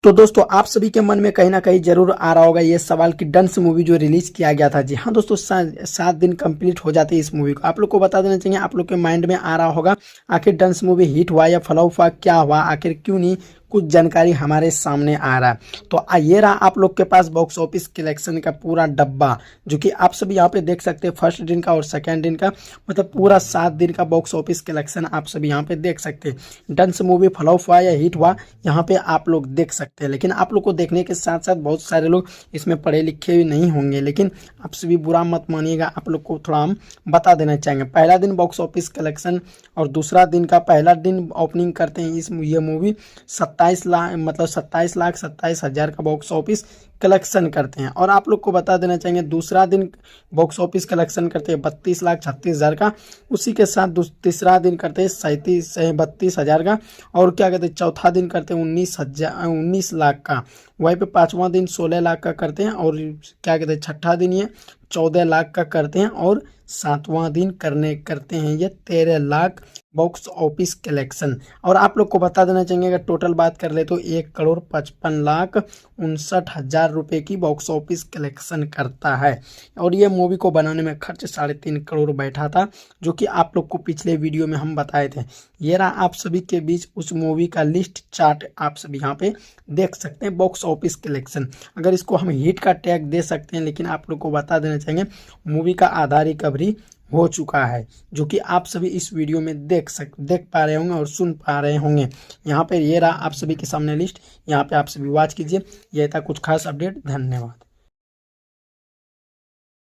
तो दोस्तों आप सभी के मन में कहीं ना कहीं जरूर आ रहा होगा ये सवाल कि डंस मूवी जो रिलीज किया गया था। जी हाँ दोस्तों, 7 दिन कंप्लीट हो जाते हैं इस मूवी को। आप लोग को बता देना चाहिए, आप लोग के माइंड में आ रहा होगा आखिर डंस मूवी हिट हुआ या फ्लॉप हुआ, क्या हुआ, आखिर क्यों नहीं, कुछ जानकारी हमारे सामने आ रहा है। तो ये रहा आप लोग के पास बॉक्स ऑफिस कलेक्शन का पूरा डब्बा, जो कि आप सभी यहाँ पे देख सकते हैं। फर्स्ट दिन का और सेकेंड दिन का, मतलब पूरा 7 दिन का बॉक्स ऑफिस कलेक्शन आप सभी यहाँ पे देख सकते हैं। डंस मूवी फ्लॉप हुआ या हिट हुआ, यहाँ पे आप लोग देख सकते हैं। लेकिन आप लोग को देखने के साथ साथ बहुत सारे लोग इसमें पढ़े लिखे भी नहीं होंगे, लेकिन आप सभी बुरा मत मानिएगा, आप लोग को थोड़ा हम बता देना चाहेंगे। पहला दिन बॉक्स ऑफिस कलेक्शन और दूसरा दिन का पहला दिन ओपनिंग करते हैं ये मूवी 27 लाख, मतलब 27,27,27,000 का बॉक्स ऑफिस कलेक्शन करते हैं। और आप लोग को बता देना चाहिए दूसरा दिन बॉक्स ऑफिस कलेक्शन करते हैं 32,36,000 का। उसी के साथ तीसरा दिन करते हैं 32,000 का। और क्या कहते हैं, चौथा दिन करते हैं 19 लाख का। वहीं पे पांचवा दिन 16 लाख का करते हैं। और क्या कहते हैं, छठा दिन ये 14 लाख का करते हैं। और सातवां दिन करते हैं ये 13 लाख बॉक्स ऑफिस कलेक्शन। और आप लोग को बता देना चाहिए, अगर टोटल बात कर ले तो 1,55,59,000 रुपए की बॉक्स ऑफिस कलेक्शन करता है। और ये मूवी को बनाने में खर्च 3.5 करोड़ बैठा था, जो कि आप लोग को पिछले वीडियो में हम बताए थे। ये रहा आप सभी के बीच उस मूवी का लिस्ट चार्ट, आप सभी यहाँ पे देख सकते हैं बॉक्स ऑफिस कलेक्शन। अगर इसको हम हिट का टैग दे सकते हैं, लेकिन आप लोग को बता देना चाहिए मूवी का आधा रिकवरी हो चुका है, जो कि आप सभी इस वीडियो में देख पा रहे होंगे और सुन पा रहे होंगे। यहाँ पे ये रहा आप सभी के सामने लिस्ट, यहाँ पे आप सभी वॉच कीजिए। यह था कुछ खास अपडेट। धन्यवाद।